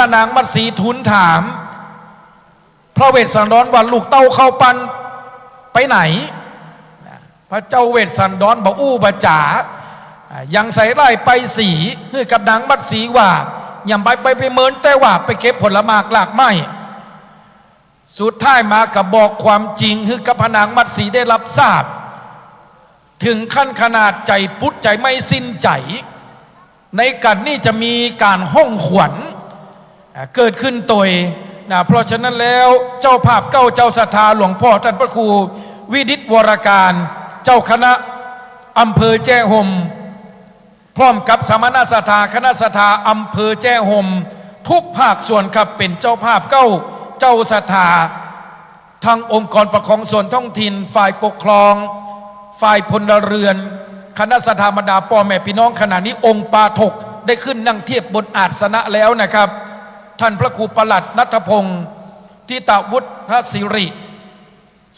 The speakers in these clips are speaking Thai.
ระนางมัตสีทูลถามพระเวสสันดรว่าลูกเต้าเข้าปันไปไหนพระเจ้าเวสสันดรบอกอู้บาจ๋ายังใส่ไร่ไปสีเฮือกับนางมัตสีว่าอย่าไปเมินแต่ว่าไปเก็บผลไม้หลากไม้สุดท้ายมากับบอกความจริงคือกับพนางมัตสีได้รับทราบถึงขั้นขนาดใจพุทธใจไม่สิ้นใจในกันนี้จะมีการห้องขวัญเกิดขึ้นตัวนะเพราะฉะนั้นแล้วเจ้าภาพเก้าเจ้าศรัทธาหลวงพ่อท่านพระครูวินิตวรการเจ้าคณะอำเภอแจ้ห่มพร้อมกับสมณศรัทธาคณะศรัทธาอำเภอแจ้ห่มทุกภาคส่วนครับเป็นเจ้าภาพเก้าเจ้าศรัทธาทางองค์กรปกครองส่วนท้องถิ่นฝ่ายปกครองฝ่ายพลเรือนคณะศรัทธาบรรดาพ่อแม่พี่น้องขณะนี้องค์ปาถกได้ขึ้นนั่งเทียบบนอาสนะแล้วนะครับท่านพระครูปลัดณัฐพงศ์ทิตวุฒิศิริ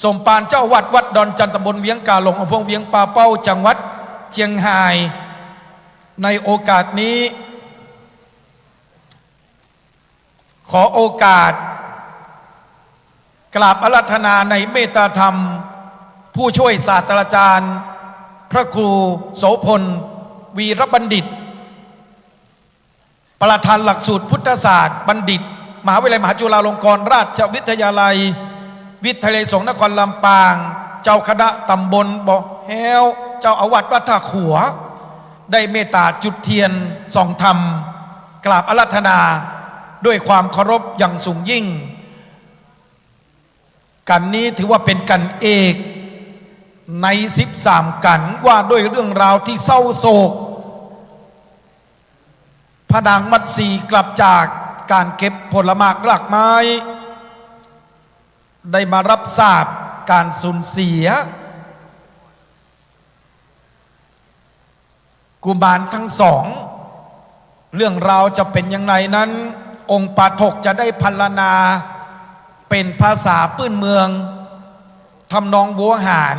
สมปานเจ้าวัดดอนจันทบลเวียงกาหลงอำเภอเวียงป่าเป้าจังหวัดเชียงรายในโอกาสนี้ขอโอกาสกราบอาราธนาในเมตตาธรรมผู้ช่วยศาสตราจารย์พระครูโสพลวีรบัณฑิตประธานหลักสูตรพุทธศาสตร์บัณฑิตมหาวิทยาลัยมหาจุฬาลงกรณราชวิทยาลัยวิทยาลัยสงฆ์นครลำปางเจ้าคณะตำบลบ่อแฮวเจ้าอาวาสวัดท่าขัวได้เมตตาจุดเทียนส่องธรรมกราบอาราธนาด้วยความเคารพอย่างสูงยิ่งกันนี้ถือว่าเป็นกันเอกใน13กันว่าด้วยเรื่องราวที่เศร้าโศกพระนางมัตสีกลับจากการเก็บผลไม้รากไม้ได้มารับทราบการสูญเสียกุมารทั้งสองเรื่องราวจะเป็นยังไงนั้นองค์ปาฐกจะได้พรรณนาเป็นภาษาพื้นเมืองทำนองวัวหาร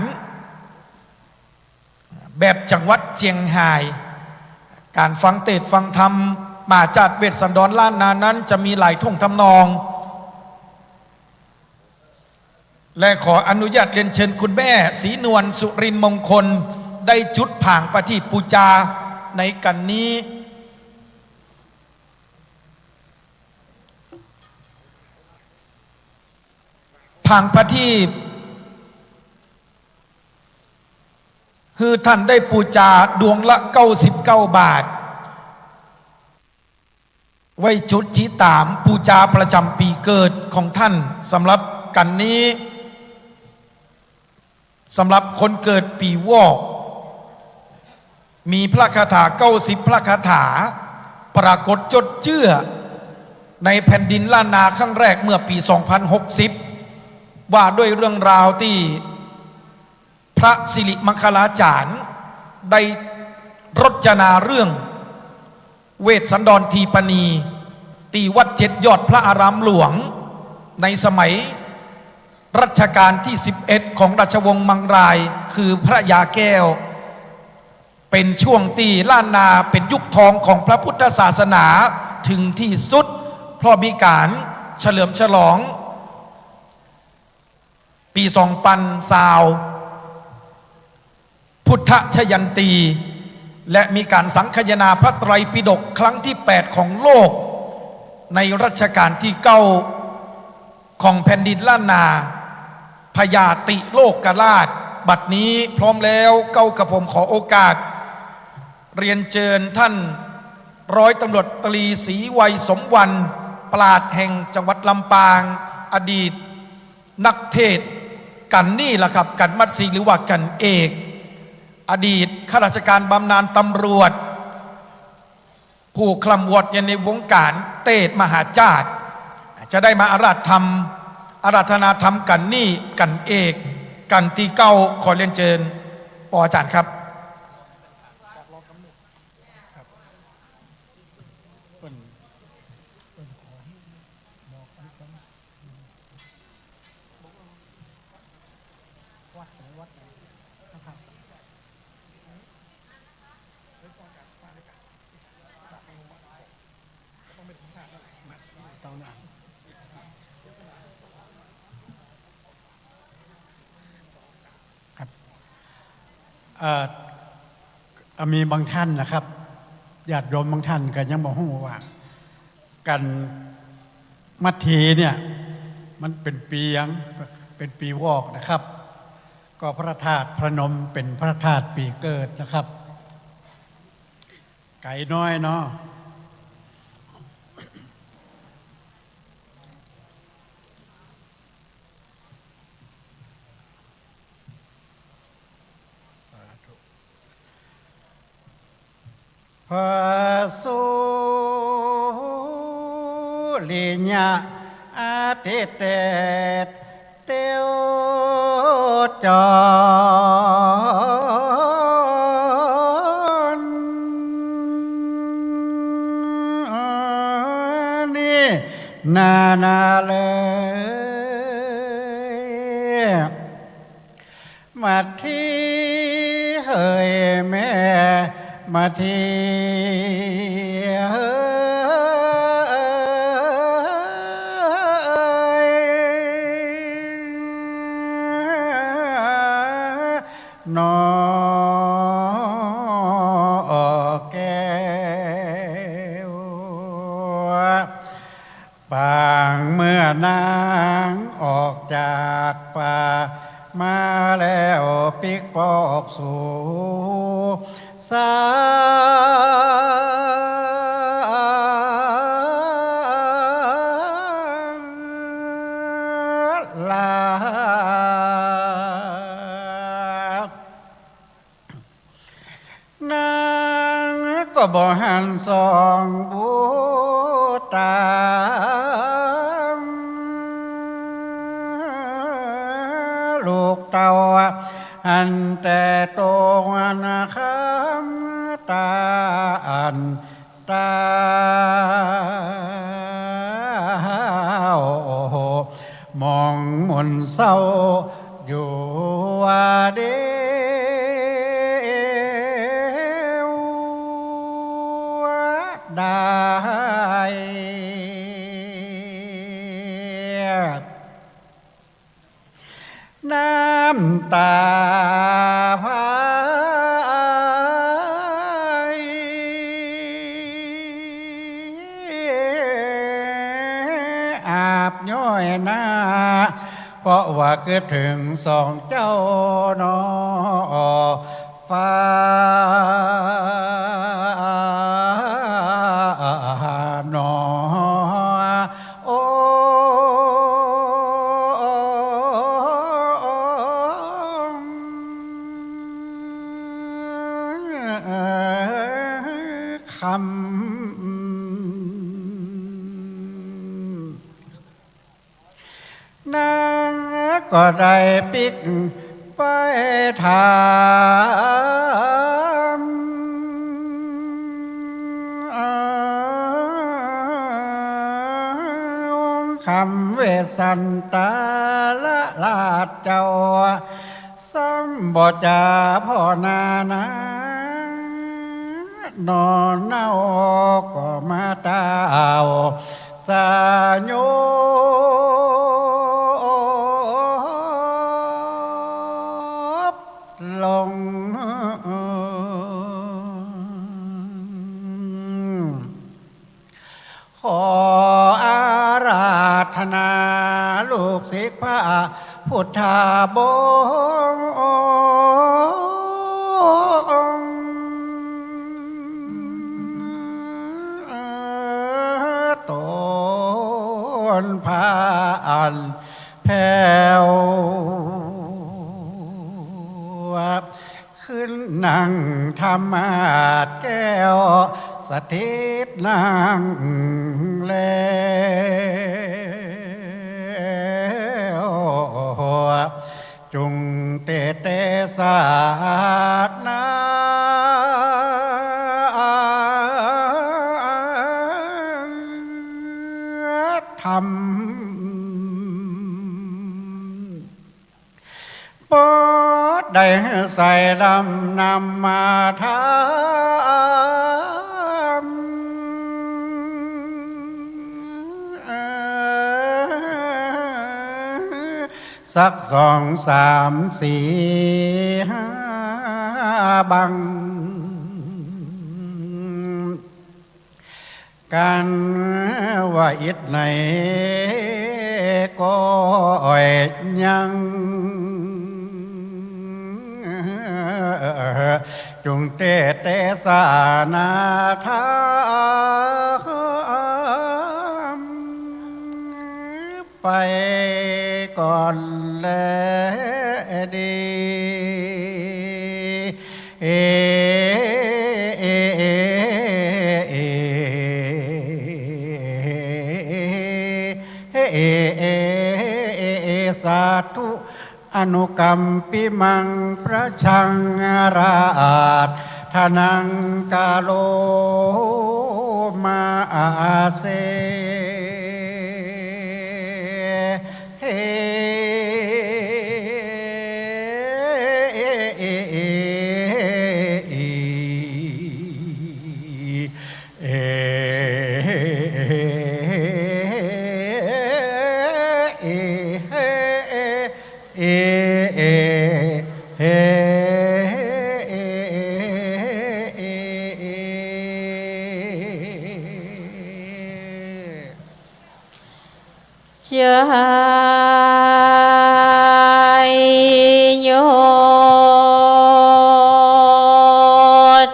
แบบจังหวัดเชียงรายการฟังเทศน์ฟังธรรมมาจากเวสสันดรล้านนานั้นจะมีหลายท่วงทำนองและขออนุญาตเรียนเชิญคุณแม่ศรีนวลสุรินทร์มงคลได้จุดผางประทีปปูจาในกันนี้ผางประทีปคือท่านได้ปูจาดวงละ99 บาทไว้จุดชี้ตามปูจาประจำปีเกิดของท่านสำหรับกันนี้สำหรับคนเกิดปีวอกมีพระคาถา90พระคาถาปรากฏจดเจื้อในแผ่นดินล้านนาครั้งแรกเมื่อปี2060ว่าด้วยเรื่องราวที่พระสิริมังคลาจารย์ได้รจนาเรื่องเวสสันดรทีปณีตีวัด7 ยอดพระอารามหลวงในสมัยรัชกาลที่11ของราชวงศ์มังรายคือพระยาแก้วเป็นช่วงที่ล้านนาเป็นยุคทองของพระพุทธศาสนาถึงที่สุดเพราะมีการเฉลิมฉลองปี2000พุทธชยันตีและมีการสังคายนาพระไตรปิฎกครั้งที่8ของโลกในรัชกาลที่9ของแผ่นดินล้านนาพญาติโลกราชบัดนี้พร้อมแล้วเก้ากับผมขอโอกาสเรียนเชิญท่านร้อยตำรวจตรีศรีวัยสมวรรณปราชญ์แห่งจังหวัดลำปางอดีตนักเทศกันนี่แหละครับกันมัตสีหรือว่ากันเอกอดีตข้าราชการบำนาญตำรวจผู้คลำวอดในวงการเทศมหาจารย์จะได้มาอาราธนาธรรมกันนี่กันเอกกันที่9ขอเรียนเชิญปออาจารย์ครับ มีบางท่านนะครับญาติโยมบางท่านก็ยังบอกว่ากันมัทธีเนี่ยมันเป็นปียังเป็นปีวอกนะครับก็พระธาตุพระนมเป็นพระธาตุปีเกิดนะครับไก่น้อยเนาะพระสุลิญาอาทิเตเตวจรนี่นาเลยมาที่เฮยแม่มาที่เฮยนอแก้วปางเมื่อนางออกจากป่ามาแล้วปิกปอกสู่สาลานางก็บ่หันสองบูตาลูกเต่าอันแต่โตนะคำตาอันตามองมนเศร้าอยู่ว่าเดียวได้น้ำตาพายอาบย้อยหน้าเพราะว่าเกิดถึงสองเจ้านอฟ้านอโอ้คำนางก็ได้ปิกไปถามคำเวสันตาละลาดเจ้าสัมบ่จาพ่อนานะ นอนเน่าก็มาตาวสาโยบลงขออาราธนาลูกศิษย์พระพุทธาบงพาอันแผ่วขึ้นนั่งธรรมาดแก้วสถิตนั่งแล้วจุงเตสาดนาทำปอดได้ใส่ดำนำมาทำ สักสองสามสี่ห้าบังการว่าอิดไหนก็ยังจงเตเตสานาทามไปก่อนแลดีสาธุอนุกรรมปิมังพระชังราชทนังกาโลมาเสใจโย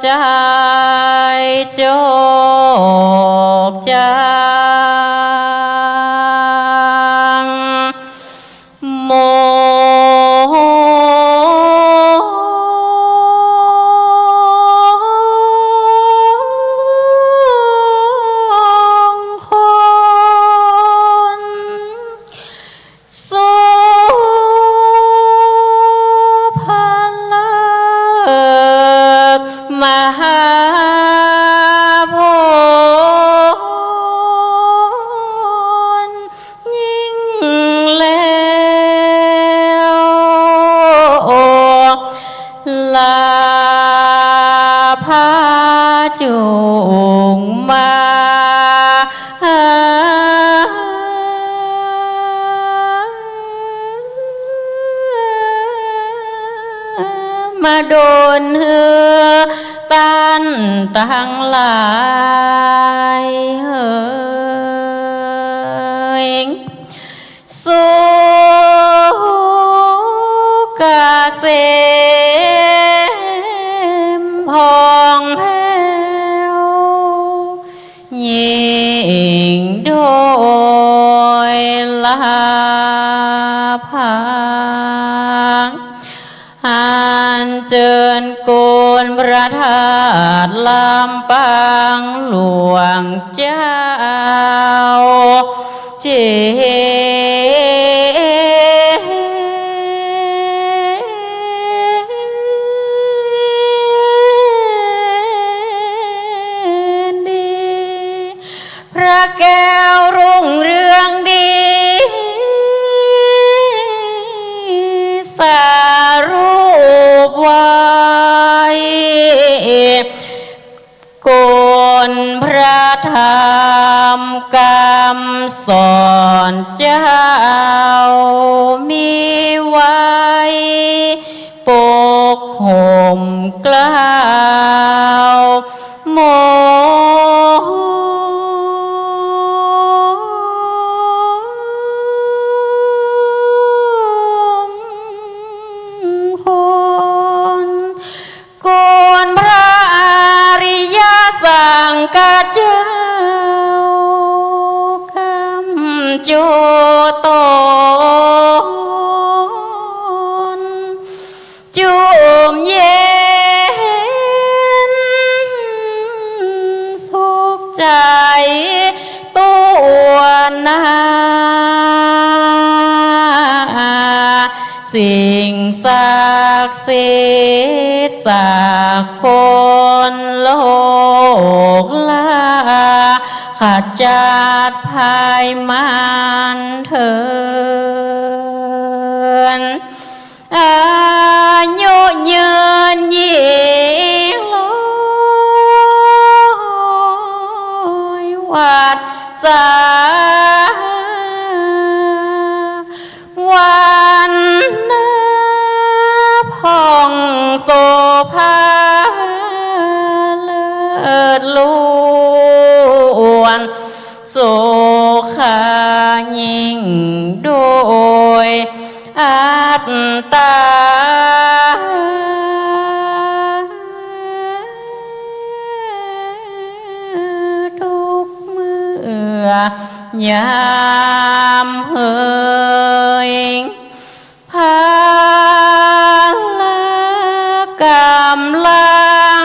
ใจโจกจังโมมหาโพธิ์ยิ่งแล้วลาพาจุงมาโดนเหือตันตั้งหลายเฮยสุกเกษมพองแผ้วยิ่งโดยลาภาอันเจิญโกนประทาดลำปางหลวงเจ้าเจดีพระแก้วรุ่งเรืองดีสารูปไว้โกนพระธรรมกรรมสอนเจ้ามีไว้ปกห่มกล้าวโมกัจเจ้าคำโจตนจุมเย็นสุขใจตัวนาสิ่งศักดิ์สิทธิ์สักคนโลกลาขจัดภายมันเถินอายุยืนยิ่งลอยวัดสาวัน ขายิ่งโดยอัตตาทุกเมื่อยามเฮยพาละกำลัง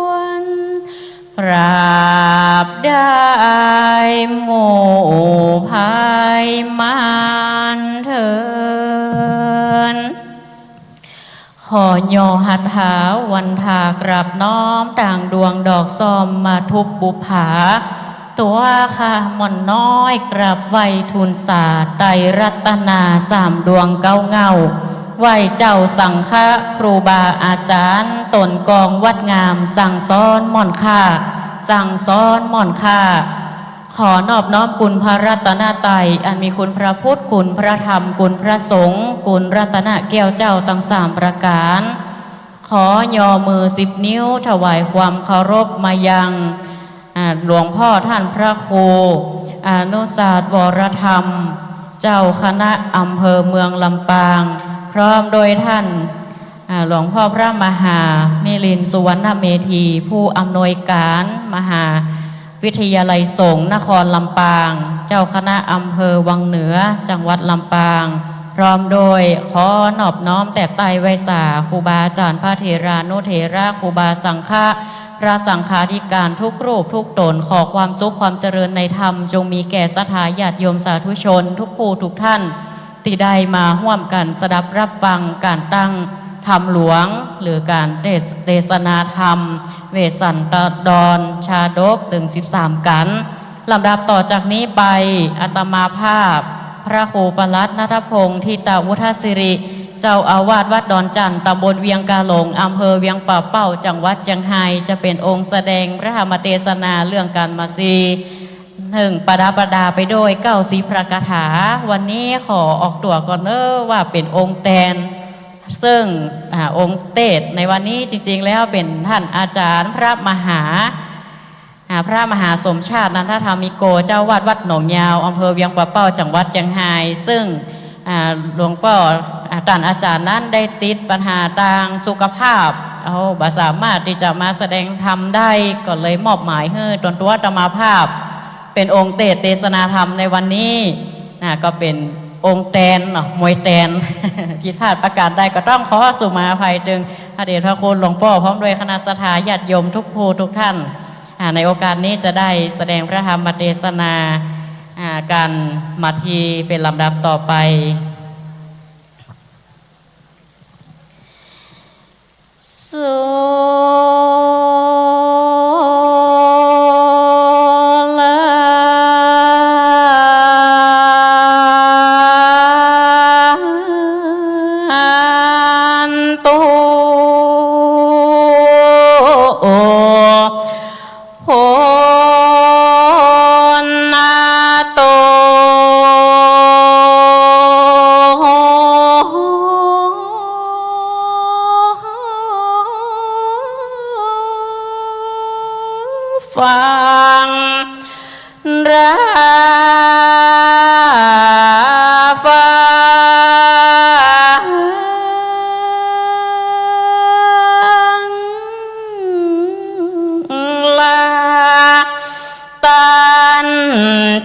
วนปราบได้หมู่ภายมานเถินขอย่อหัตถาวันทากราบน้อมต่างดวงดอกซอมมาทุบบุภาตัวค่ะหม่อนน้อยกราบไหวทูลสาไตรรัตนาสามดวงเก้าเงาไหวเจ้าสังฆะครูบาอาจารย์ตนกองวัดงามสั่งซ้อนหม่อนค่าสั่งซ้อนหม่อนค่าขอนอบน้อมคุณพระรัตนตรัยอันมีคุณพระพุทธคุณพระธรรมคุณพระสงฆ์คุณรัตนแก้วเจ้าทั้งสามประการขอย่อมือ10 นิ้วถวายความเคารพมายังหลวงพ่อท่านพระครูอนุศาสตร์วรธรรมเจ้าคณะอำเภอเมืองลำปางพร้อมโดยท่านหลวงพ่อพระมหามิลินสุวรรณเมธีผู้อำนวยการมหาวิทยาลัยสงฆ์นครลำปางเจ้าคณะอำเภอวังเหนือจังหวัดลำปางพร้อมโดยขอนอบน้อมแต่ไตรไวสาครูบาอาจารย์พระเถรานุเถระครูบาสังฆะพระสังฆาธิการทุกรูปทุกตนขอความสุขความเจริญในธรรมจงมีแก่ศรัทธาญาติโยมสาธุชนทุกผู้ทุกท่านที่ได้มาร่วมกันสดับรับฟังการตั้งธรรมหลวงหรือการเทศนาธรรมเวสสันตดรชาดกถึง13 กันลำดับต่อจากนี้ไปอาตมาภาพพระครูปลัดณัฐพงศ์ทิตาวุฒสิริเจ้าอาวาสวัดดอนจันทร์ตำบลเวียงกาหลงอำเภอเวียงป่าเป้าจังหวัดเชียงรายจะเป็นองค์แสดงพระธรรมเทศนาเรื่องการมาซีประดาไปโดย9 สีพระคาถาวันนี้ขอออกตัวก่อนว่าเป็นองค์แตนซึ่งองค์เตศในวันนี้จริงๆแล้วเป็นท่านอาจารย์พระมหาสมชาตินันทธรรมิโกเจ้าวาดวัดหนองยาวอำเภอเวียงป่าเป้าจังหวัดเชียงรายซึ่งหลวงพ่อท่านอาจารย์นั้นได้ติดปัญหาทางสุขภาพบ่สามารถที่จะมาแสดงธรรมได้ก็เลยมอบหมายให้ตนตัวธรรมาภาพเป็นองค์เทศนาธรรมในวันนี้ก็เป็นองค์แตนมวยแตน ผิดพลาดประกาศใดก็ต้องขอสุมาภัยถึงพระเดชพระคุณหลวงพ่อพร้อมด้วยคณะสัตยาญาติโยมทุกผู้ทุกท่านในโอกาสนี้จะได้แสดงพระธรรมเทศนาการมาทีเป็นลำดับต่อไปสุฟังราฟังลาตัน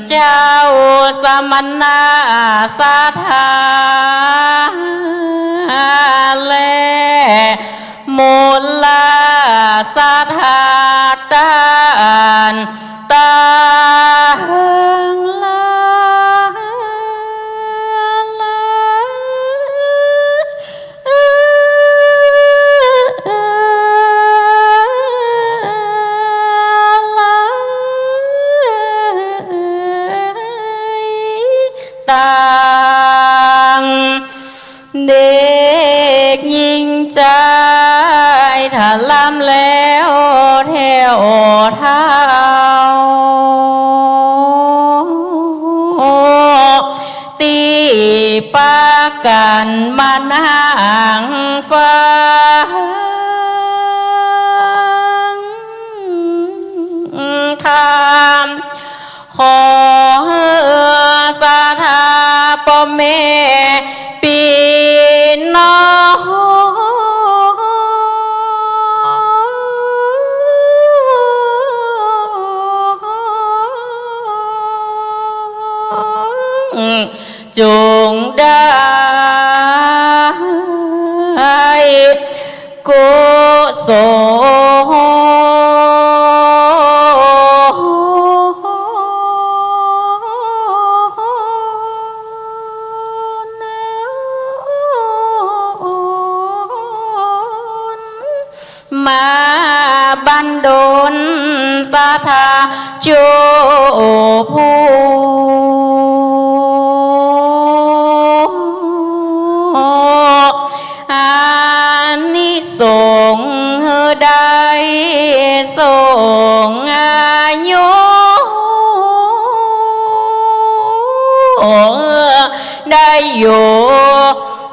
เจ้าสมณะสัทธาเลมูลาสัทธาตานตาลาลาต่างเด็กยิ่งใจถลำแล้วแถวเท้าตีปากันมานั่งฟังธรรม ขอสาธาปอเมปีน้องจงได้กุศลมาบันดลสาธาโจผู้อานิสงส์ได้ส่งอายุได้อยู่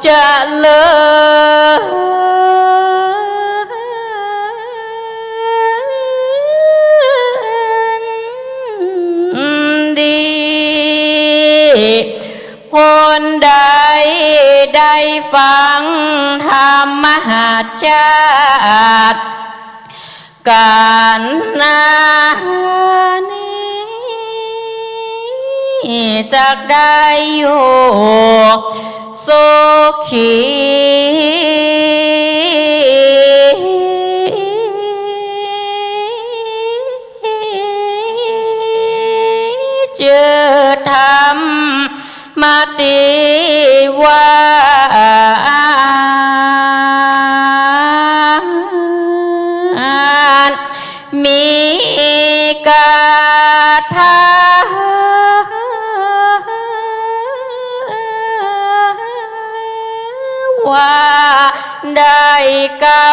เจะเลิศดีคนใดได้ฟังธรรมหาชาติการนานี้จักได้อยู่สุขีเจอธรรมมาติวามีกาทาว่าได้เก้า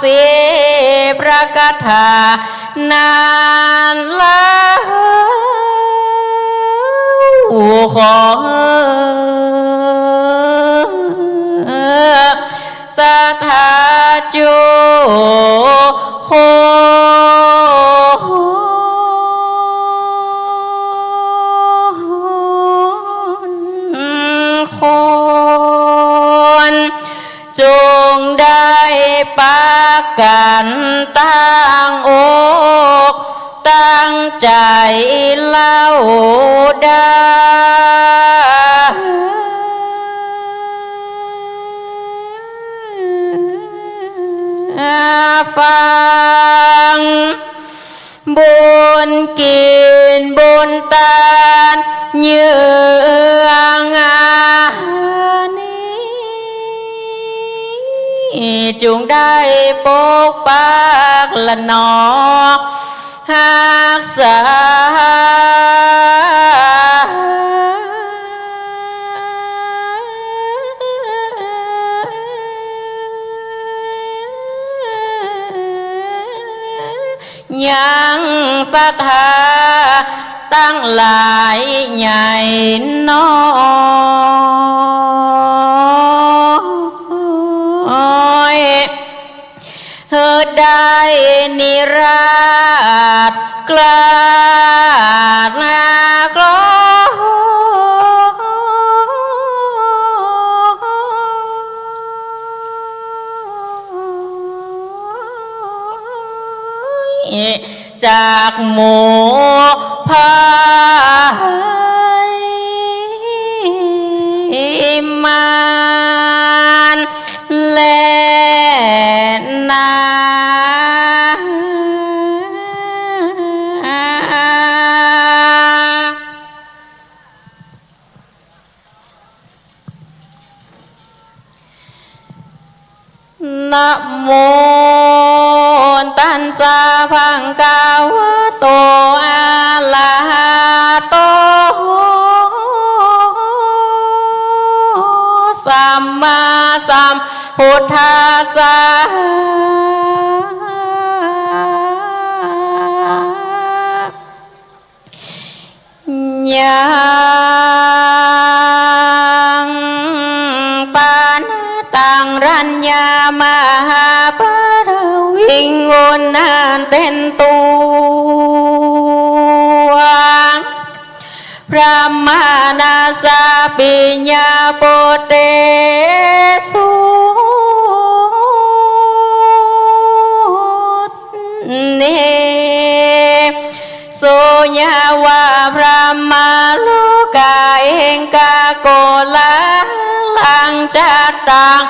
สิบพระคาถานานแล้วขอสาธาโจโคจงได้ปากันตั้งอกตั้งใจเล่าได้ฟังบุญกินบุญตานเยืองจงได้ปกปักละนอหักษายังศรัทธาตั้งหลายใหญ่น้อยได้นิราชกล้านากลจากหมู่พายมานและนานะโมตัสสะภะคะวะโตอะระหะโตสัมมาสัมพุทธัสสะยังปานตังรัญญามหาปารวิงวนนานเต้นตัว พระมานาสาปิญญาโปเตสุเนโสยาวาพระมาลูกาเองกาโกลาลังจัตตัง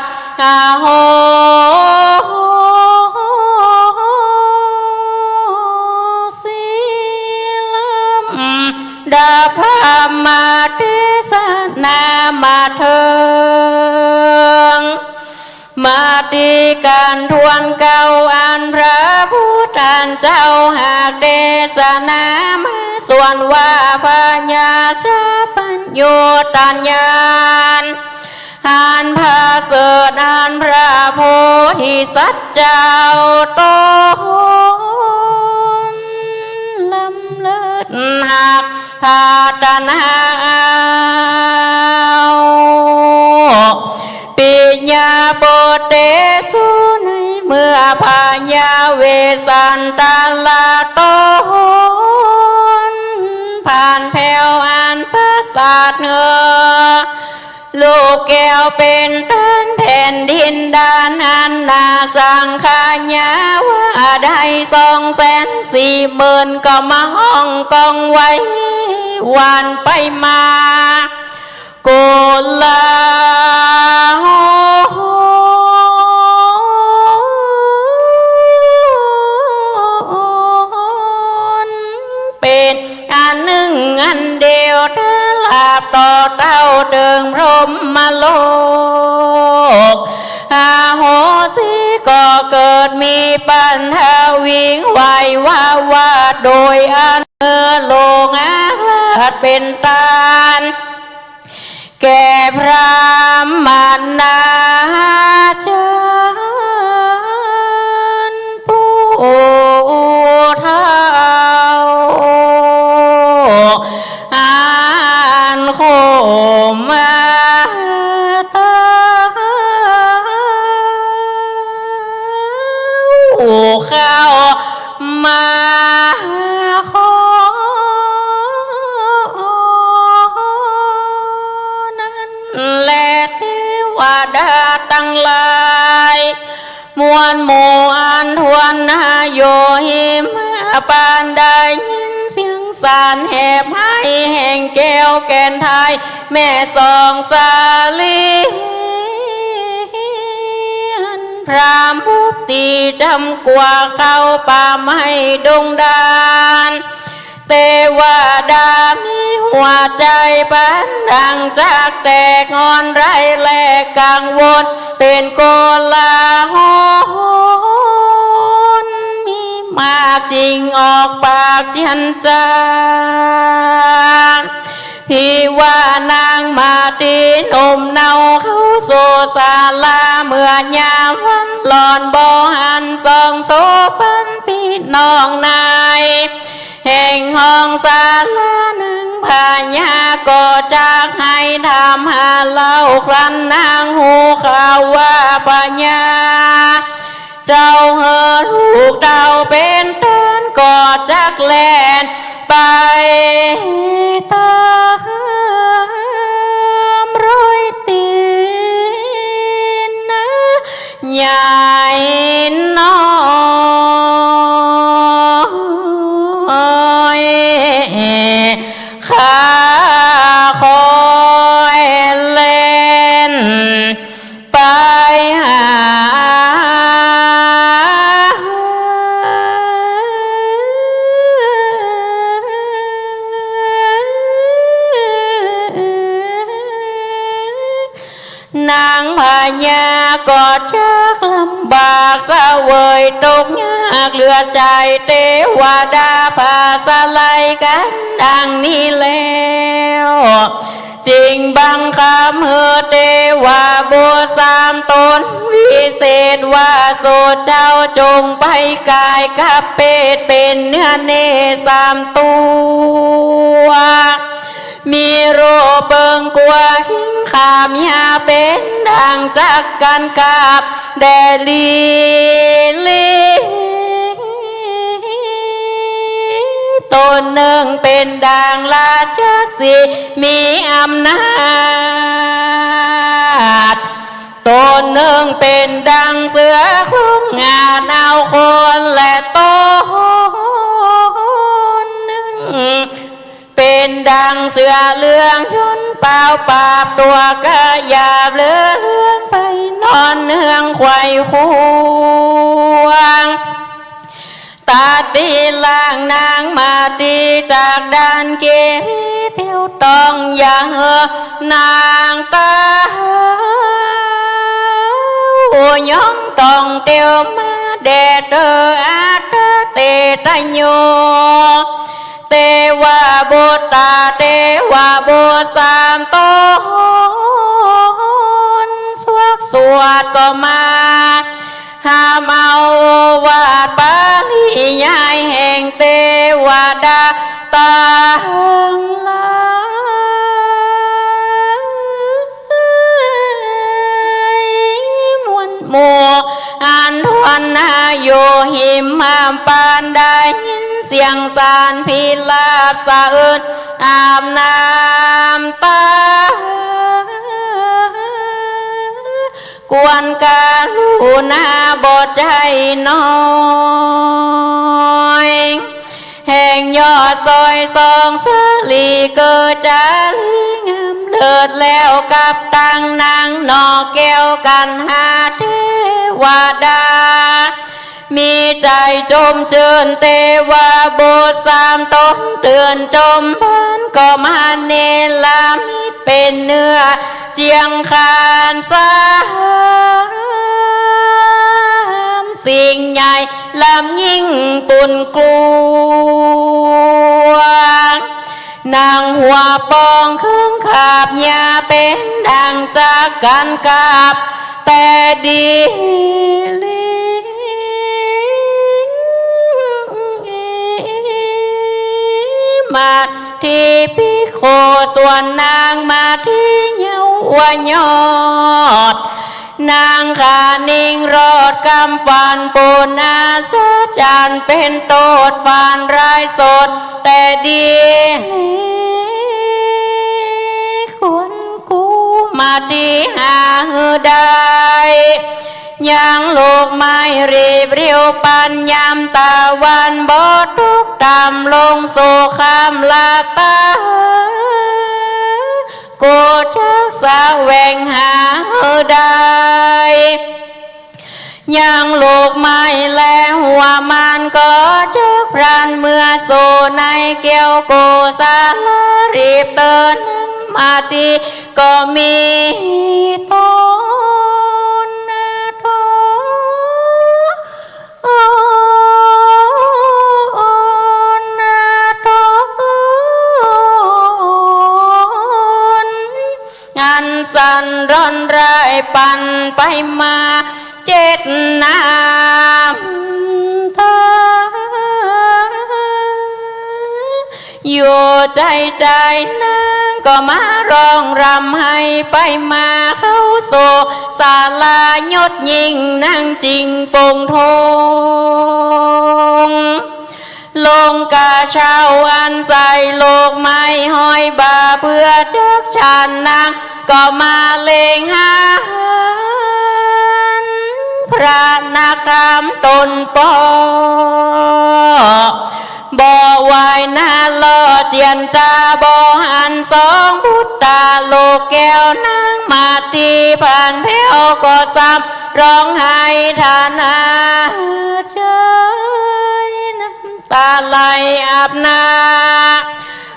อาโหสิลัมดาพามาเทศนามาเถิงมาตีการทวนเก่าอันพระพุทธเจ้าหากเทศนามาส่วนว่าปัญญาสะปัญโยตัญญานอันพระเสดอันพระโพธิสัตว์เจ้าโตลำเลิศหากพาตนาปิญญาโปเตสุในเมื่อพญาเวสันตาลาโตผ่านแผ่วอันประสาทเหนือลูกแก้วเป็นต้นแผ่นดินดานอันนาสังขญาว่าได้240,000ก็มาห้องกองไว้วันไปมาโกลาเป็นอันหนึ่งอันเดียวถ้าลาบต่อเต้าเดิงพรหมโลกอาโหสิก็เกิดมีปัญหาวิ่งไหวว่าโดยอันโลงอาลาดเป็นตาลแก่พระมานาจารย์ผู้เท่าอ่านโคมาตาเข้ามาขอและเทวดาตั้งหลายมวลหมู่อันทวนนาโยหิมาปานได้ยินเสียงสารแหบให้แห่งแก้วแก่นไทยแม่สองสาลีพรามภุบตีจำกว่าเข้าป่าไม้ดงดานเทวดามีหัวใจปันดังจากแตกงอนไรแลกกังวลเป็นโกลาหลมีมากจริงออกปากเจียนจางพี่ว่านางมาตีหนุ่มเนาเข้าโซศาลาเมื่อยามวันหลอนบ่หันสองโซปันพี่น้องนายแห่งห้องศาลาหนึ่งพญาก็จากให้ทำหาเล่าครั้นนางหูข่าวว่าพญาเจ้าเฮอลูกเต่าเป็นต้นก็จากแลนไปตามรอยตีนนะใหญ่น้อยข้าคอยเล่นไปหานางพญาก็ชักลำบากเสวยตกยากเหลือใจเทวดาพาสลายกันดังนี้แล้วจริงบังคำเฮอเทวาโบสามตนวิเศษว่าโสเจ้าจงไปกายกับเป็ดเป็นเนื้อเนสามตัวมีโรเปิงกว่าหิงขามยาเป็นดังจากกันกับแดลีต ตนหนึ่งเป็นดังราชสีห์มีอำนาจตนหนึ่งเป็นดังเสือคลุ้มงานเอาคนและตนหนึ่งเป็นดังเสือเลืองชนเปล่าปราบตัวกระยาบเลือเลืองไปนอนเนืองไขว่ควงตาตีล่างนางมาตีจากด้านเกรีเที่ยวต้องอย่างนางตาย้องต้องเตียวมาเดเตออาตเตตะโยเตวาบุตาเตวาบุสามตนสวดก็มาห้ามเอาวาดปาลียายแห่งเทวดาต่างหลายมวลหมู่อันทวนนาโยหิมมามปานได้ยินเสียงสารพิลาบสะอื้นอาบน้ำตากวนกาลูนาบอดใจน้อยแห่งยอดซอยสองสลีเกิดจาลีงามเลิศแล้วกับตังนางนอแก้วกันหาเทวดามีใจจมเจิญเทวาบุตรสามตนเตือนจมบ้านก็มาเนลามิดเป็นเนื้อเจียงคานสามสิ่งใหญ่ลำยิ่งปุ่นกลัวนางหัวปองเครื่องขาบยาเป็นดังจากกันกาบแต่ดีลิมาที่พี่โคส่วนนางมาที่เยาวยอดนางขานิ่งรอดกำฟันปูนาสะจานเป็นโตดฟันรายสดแต่ดีควรกูมาดีหาได้ยังลูกไม้รีบเรียวปันยามตะวันบอดทุกตามลงสู่คำลาตากูชักสาวแหวงหาได้ยังลูกไม้และหัวมันก็จักพรันเมื่อสู่ในเกี่ยวกูสาลารีบเตือนมาตีก็มีต้นสันร้อนรายปั่นไปมาเจ็ดน้ำตาอยู่ใจนางก็มาร้องรำให้ไปมาเข้าโซศาลายดยิ่งนางจริงปงทงลงกาเช้าอันใส่โลกไม้ห้อยบาเพื่อจักชานนางก็มาเลงหาพระนาคำตนปอบ่อวายนาลอเจียนจาบ่ออันสองพุทธาโลกแก้วนางมาตีผ่านเพวก็ซ้ำร้องไห้ฐานาใจตาไหลอาบนา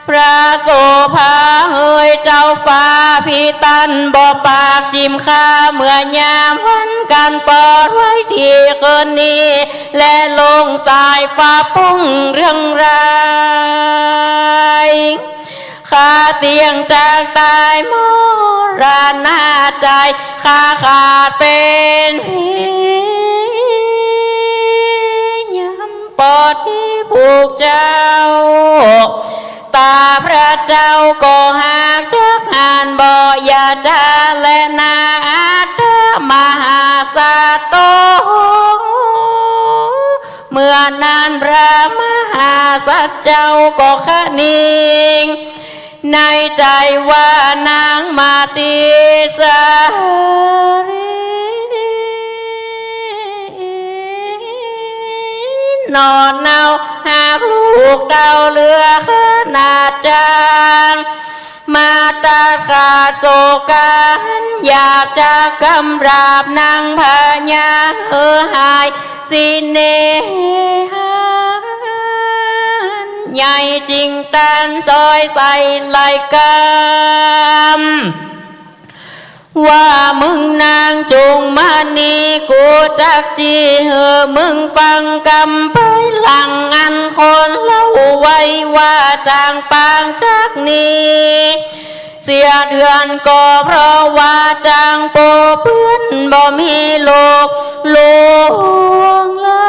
พระโสภาเฮยเจ้าฟ้าพี่ตันบ่ปากจิ้มข้าเมื่อยามวันการปอดไว้ที่คืนนี้และลงสายฟ้าพุ่งเรื่องรายข้าเตียงจากตายมรณาใจข้าขาดเป็นปอดที่ผูกเจ้าตาพระเจ้าก็หากจักหานบ่อยาจาและนาอาตมหาสาโตเมื่อนานพระมหา สัจเจ้าก็ขะนิงในใจว่านางมาติสารีนอนเนาหากลูกเต่าเรือขนาดจางมาตาขาดโศกันอยากจะกำราบนางพญาหายสิเนหาใหญ่จริงตันซอยใส่ไหลกำว่ามึงนางจงมานีกูจักจีมึงฟังกำไปหลังอันคนเล่าไว้ว่าจางปางจักนี้เสียเดือนก็เพราะว่าจางโปเปื้อนบ่มีโลกลวงละ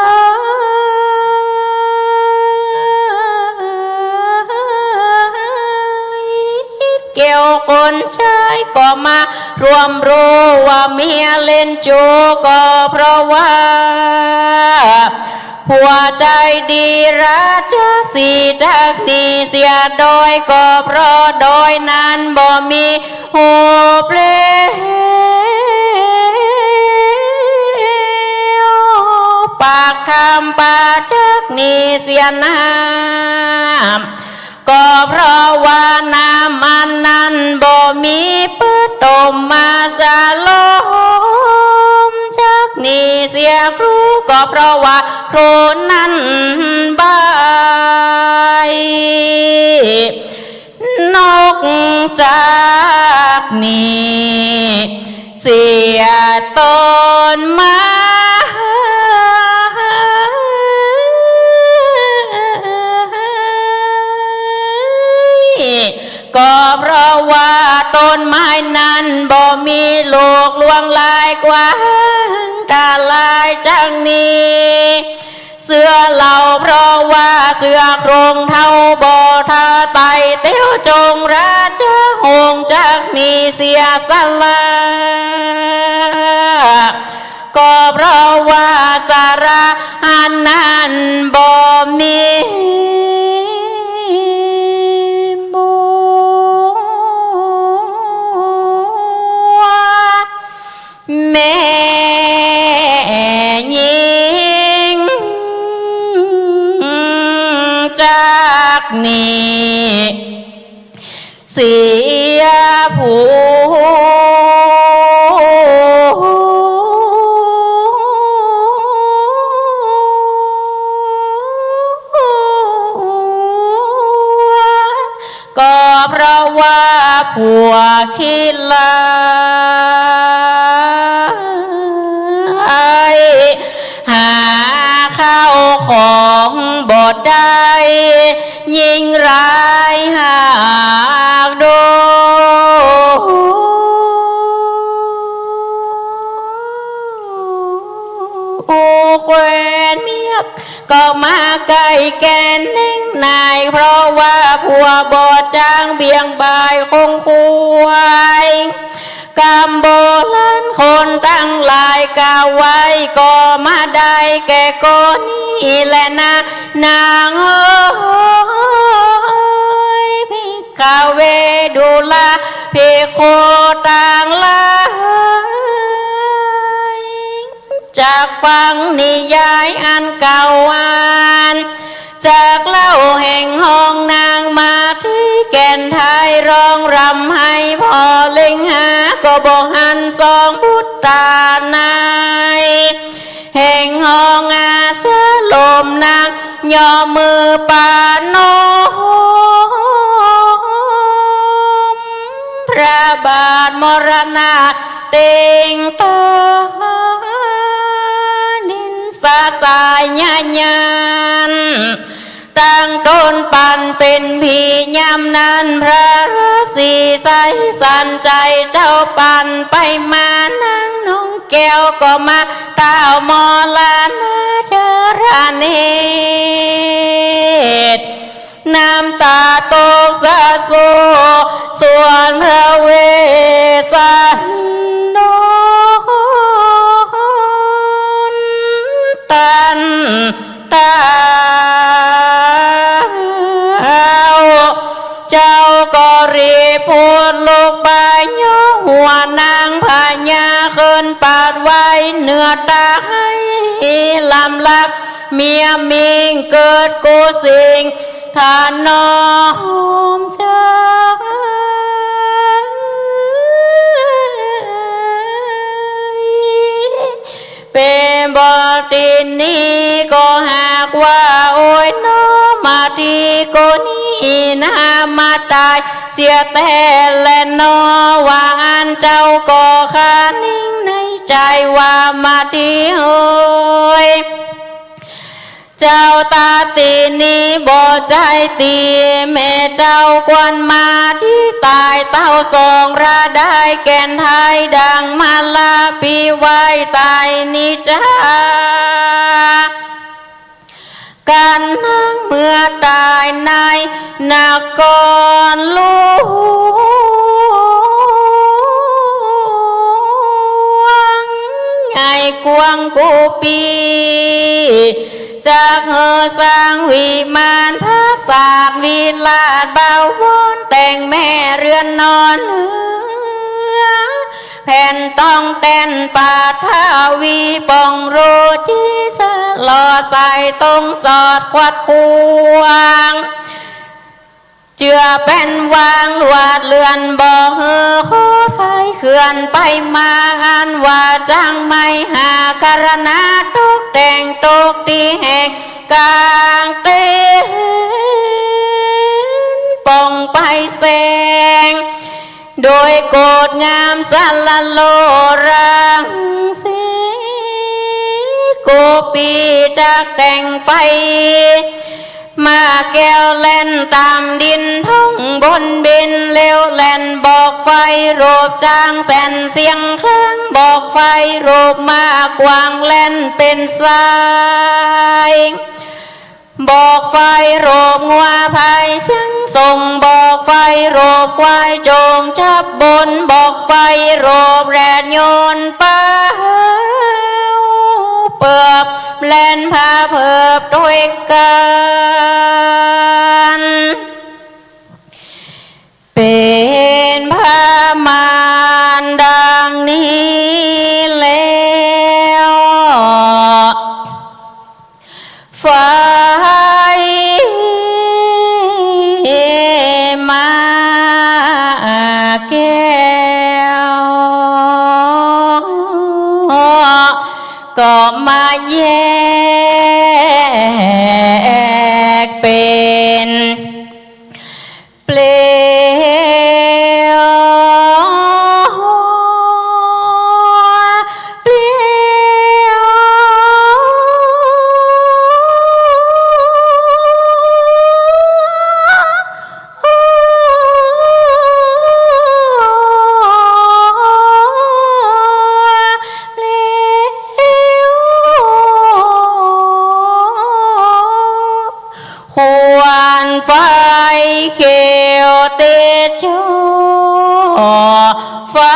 เกี่ยวคนชายก็มารวมรู้ว่าเมียเล่นจูก็เพราะว่าหัวใจดีราชสีจากนี้เสียโดยก็เพราะโดยนั้นบ่มีหูเพลปากทำปาจากนี้เสียน้ำก็เพราะว่าน้ำมันนั้นบ่มีเปิดต้มมาสาลมจากนี้เสียครูก็เพราะว่าครูนั้นบายนกจากนี้เสียต้นไม้ก็เพราะว่าต้นไม้นั้นบ่มีลูกลวงลายกว้างตาลายจังนี้เสื้อเหล่าเพราะว่าเสื้อโครงเท่าบ่อทาไตเตี้ยวจงราชหงจากนี้เสียสละก็เพราะว่าสาระอันนั้นบ่มีแม่ยิงจากนี้เสียผู้ก็เพราะว่าผัวขี้ลาหาข้าวของบ่ได้ยิ่งร้ายหากโดแควนเมียบก็มาไกลแกนเน่งนายเพราะว่าผัวบ่จ้างเบี่ยงบายคงควายกำโบราณคนตั้งหลายกาไว้ก็มาได้แก่ก็นี่แหละนะนางเอ้ยพี่กาเวดูลาพี่โคต่างลายจากฟังนิยายอันเก่าอ่านจากเล่าแห่งห้องนางมาที่แก่นไทยร้องรำให้พอเล็งหาก็บอกหันสองพุทธานายแห่งห้องอาสาลมนางย่อมือปานโนมพระบาทมรณะเต็งตานินสาสายญาญานตั้งต้นปันเป็นผียามนั้นพระฤาษีใสสันใจเจ้าปันไปมานั่งน้องแก้วก็มาเต้ามอลานาเชราเนตน้ำตาโตสะโซส่วนพระเวสสันดรตันตา ดลูกบายย่อหัวนางพญาเคินปาดไว้เนื้อตาให้ลำลักเมียมิงเกิดกูสิงทานอมใจเป็นบตินี้ก็หากว่าโอ้ยน้อมาทีก็นี่นามาตายเสียแต่และนอว่าอันเจ้าก็ขานิ่งในใจว่ามาทีเฮ้ยเจ้าตาตีนี้บ่ใจตีแม่เจ้ากวนมาที่ตายเต้าสองราได้แก่นไทยดังมาลาปีไว้ตายนี้จ้าการนั่งเมื่อตายในนักกรลูใหญ่กวงกูปีจากเฮอสร้างวิมานพระศาสตร์วิลาศเบาวนแต่งแม่เรือนนอนแผ่นต้องเต้นปาทาวีปองโรจีสลอใส่ตรงสอดควัดควงเจือเป็นวางลวดเลือนบอกเฮอโคตรใครเขื่อนไปมาอันว่าจังไม่หาการณาตุกแต่งตุกตีแห่งกลางเต้นปองไปแสงโดยโกดงามสลโลรังสีโกปีจากแต่งไฟมาแก้วเล่นตามดินท้องบนบินเร็วเล่นบอกไฟรูปจางแสนเสียงครั้งบอกไฟรูปมากวางเล่นเป็นสายบอกไฟโรบงัวภายช่างส่งบอกไฟโรบควายโจงชับบนบอกไฟโรบแรดโยนป้าเปิบแล่นพาเพิบด้วยกันเป็นพามารดังนี้แล้วไฟมาแก้วก็มาแยกเป็นเปลวไฟเขียวติดจอฟ้า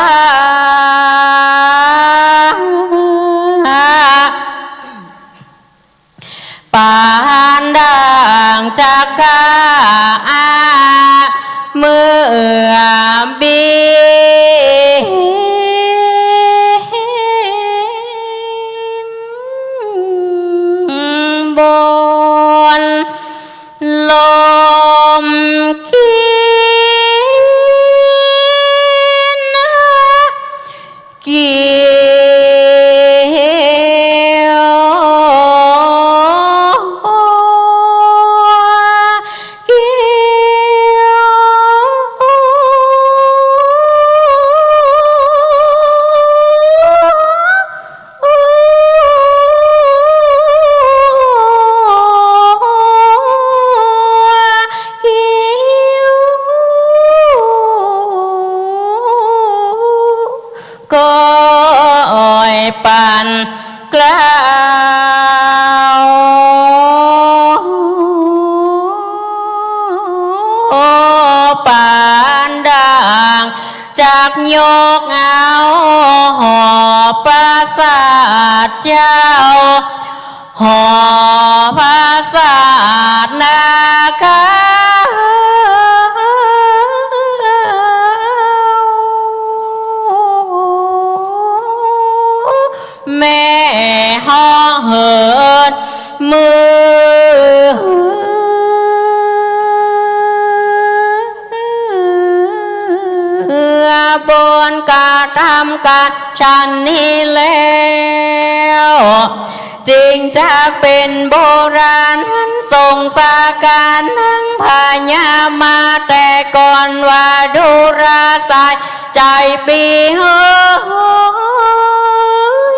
ปานด่างจากกาเมื่อบินบนลมคินเกี่ยวเกี่ก็อ้อยปั่นกล่าวปานด่างจากยกเอาหอปราสาทเจ้าหอปราสาทนาคา บนกาทำการฉันนี้แล้วจริงจะเป็นโบราณนั้นส่งสาการนั่งพญามาแต่ก่อนว่าดูราสายใจปีเฮ้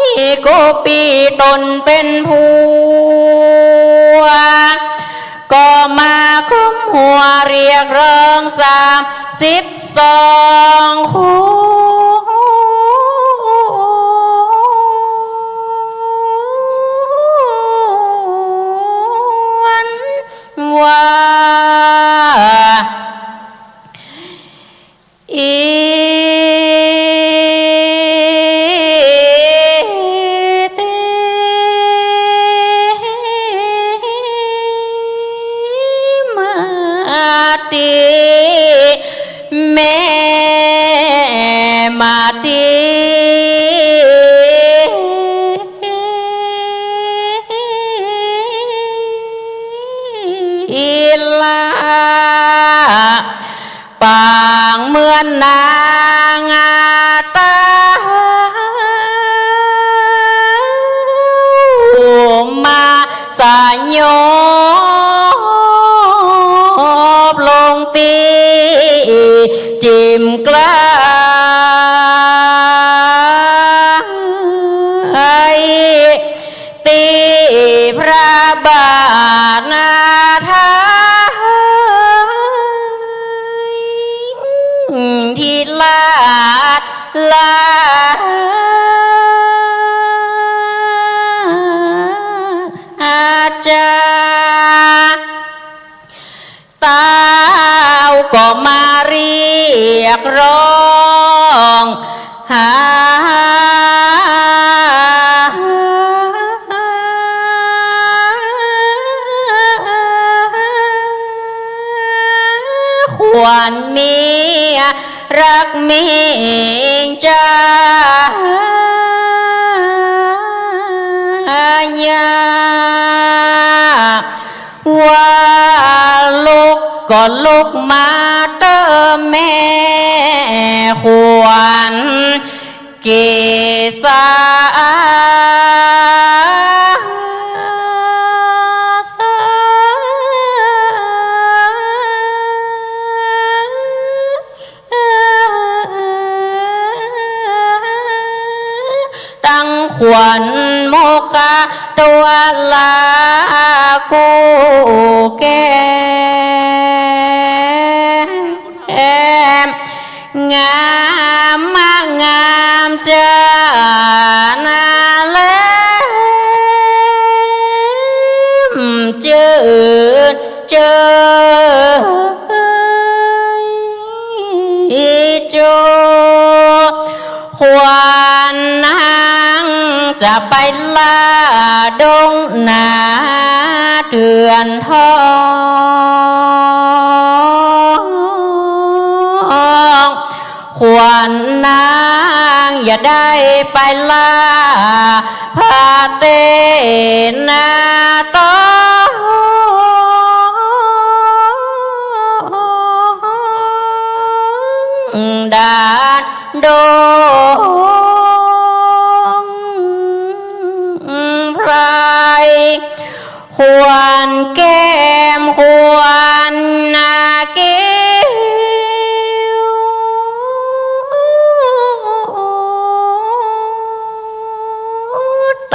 ยกูปีตนเป็นผัวก็มาคุ้มหัวเรียกร้อง32คนว่าแม่มาตีลาปางเหมือนนางตามาสายโยบลงตีจิมกล้าตีพระบาทนาทายที่ลาอาจารย์ตาวก็มาเรียกร้องหาควรมีรักมีใจว่าลูกก็ลุกมาเติมแม่ควรเกษาตั้งขวัญโมกะตัวลากูแกงามมากงามเจ้านาเล่เจอโจควรนางจะไปล่าดงนาเดือนทองควรนางอย่าได้ไปล่าพาเตนาตดาดงไพรควรแก้มควรนาเก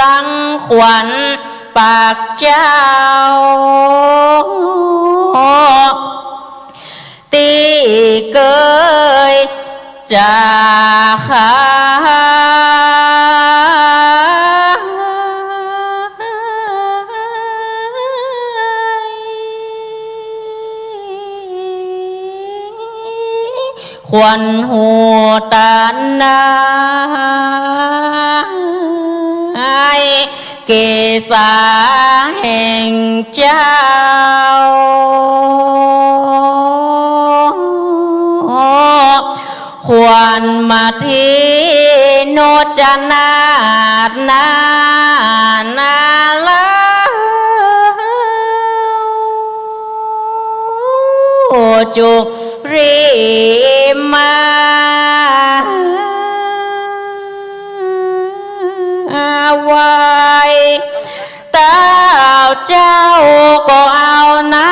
ตั้งขวัญปากเจ้าตีเกยจะขาควันหูตานา เกษาแห่งเจ้าควรมาที่โนจนาดนาลาจุรีมา ไว้เต้าเจ้าก็เอาน้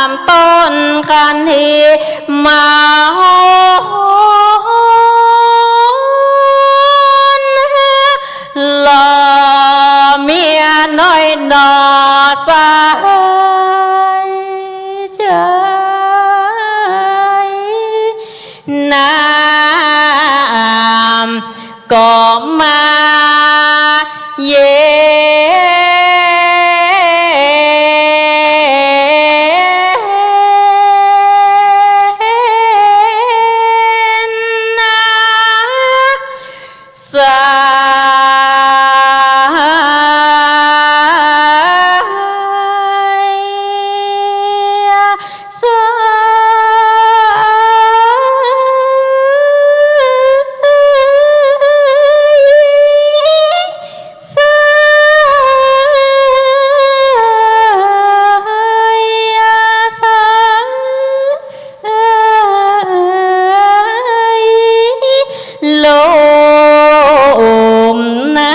ำต้นคันทีมาหล่อเมียน้อยหนอสายใจน้ำก็มาเย็นนะสายสลมนา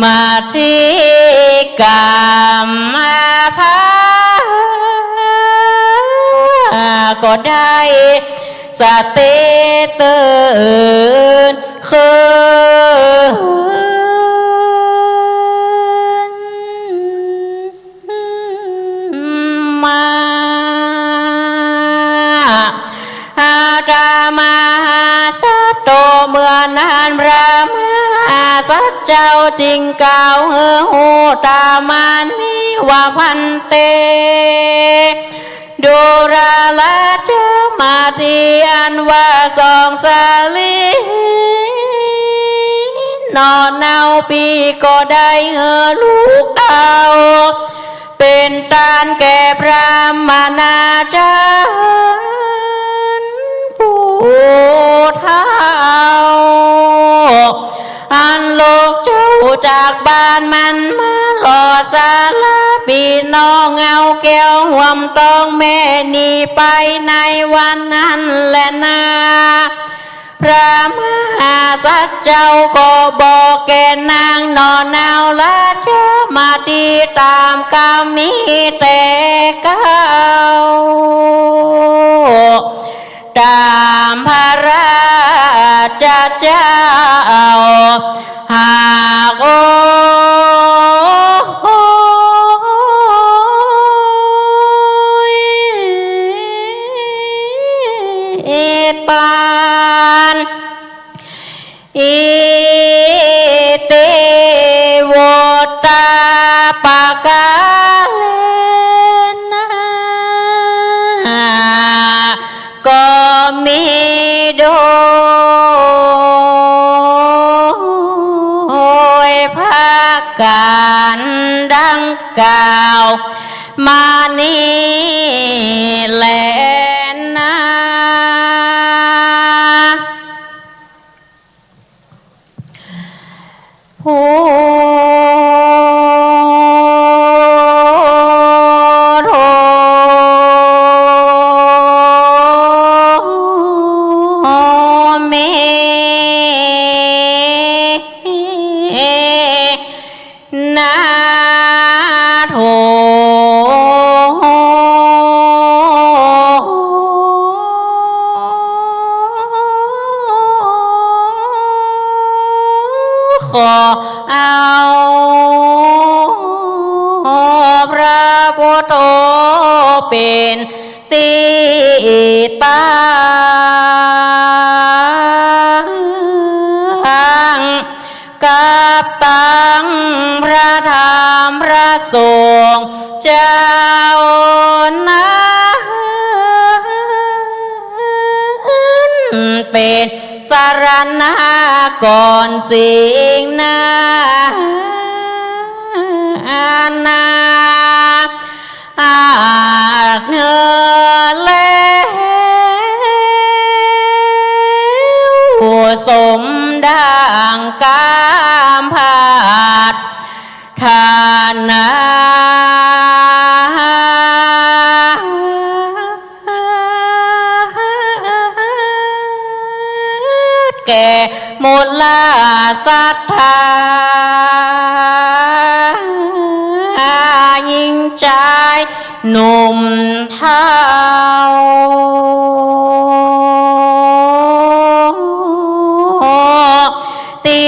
มาที่กามพาก็ได้สเตเตือนคืนมาอาตามาสัตโตเมื่อนานพระมหาสัจเจ้าจริงกล่าวหูตามันนี้ว่าพันเตดูราละเจ้ามาที่อันว่าสองสาลีนอนเนาปีก็ได้ลูกเต่าเป็นตานแก่พระมานาจารย์ผู้เท่าอันโลกเจ้าจากบ้านมันมาหล่อสาลาพี่น้องเอาแก้วห่วมต้องแม่นีไปในวันนั้นแหละนาพระมหาสัจเจ้าก็บอกแกนางนอนเอาละเจ้ามาดีตามกรรมมีแต่เก้าตามพระราชเจ้าหากโอปานอิเตวตาปากาเลนะก็มีโดยภาคการดังกล่าวมานี้แลนะผู้โทเมนาโทขอเอาพระพุทโธเป็นตีตั้งกับตั้งพระธรรมพระสงฆ์เจ้านั้นเป็นสารณะก่อนสิ่งนั้นนาอาจเนื้อแล้วสมดังกามผาดฐานา มุลาศรัทธายิ่งใจหนุ่มเท่าตี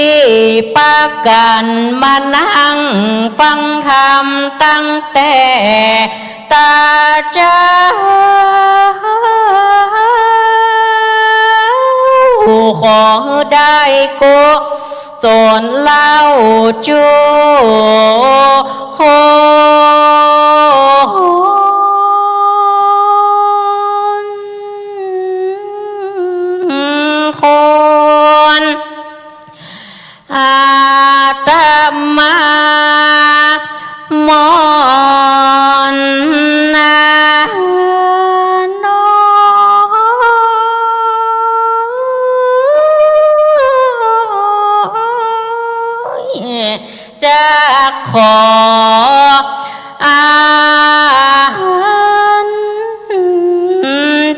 ปากันมานั่งฟังธรรมตั้งแต่ตาเจ้าขอได้กุศลเล่าจูคนอาตมามอนนาโนจะขออา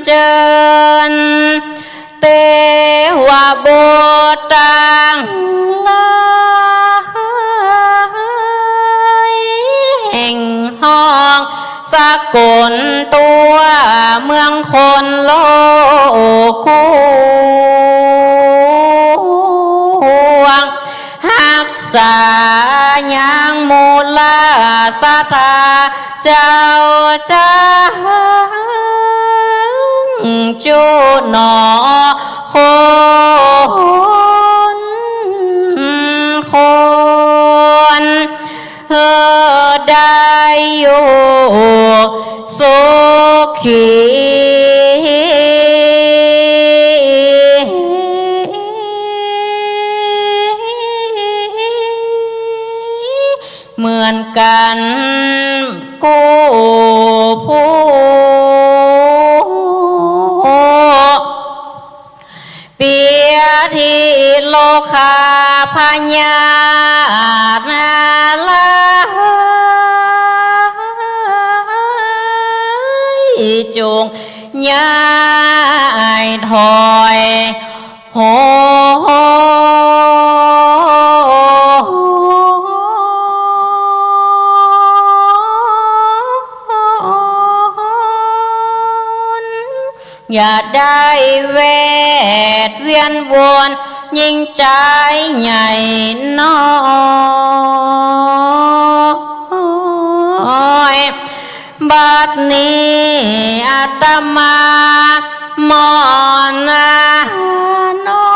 เจิญเตวะโบตังลายแห่งห้องสกลตัวเมืองคนโลกควงหักษายางมูลาสาธาเจ้าจ้าจูหนอคนได้อยู่สุขีเหมือนกันกู้ผู้เปียที่โลคาพญานาลายจงย้ายถอยโหอย่าได้เวทเวียนวนยิ่งใจใหญ่น้อยบัดนี้อาตมามอนนาน้อ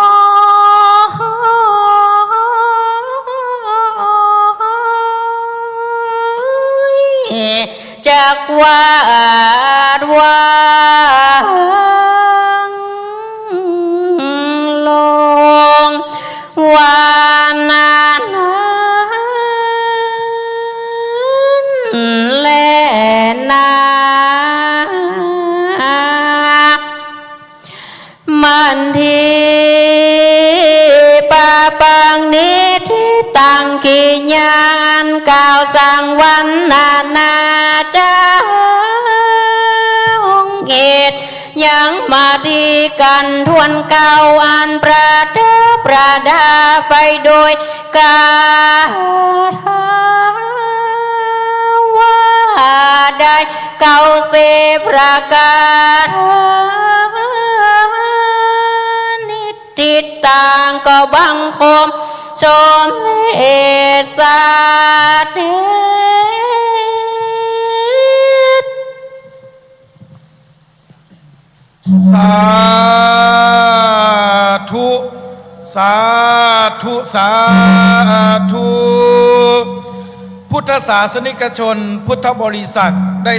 ยจากวาดวางลงวานานและนามันที่ปาปังนิทิตังกิญาณกล่าวสังวันนาเจ้าเหตุยังมาที่กันทวนเก่าอันประดาไปโดยกาทาว่าได้เก่าเสประกาศนิติต่างก็บังคมชมเลสาเดสาธุสาธุสาธุพุทธศาสนิกชนพุทธบริษัทได้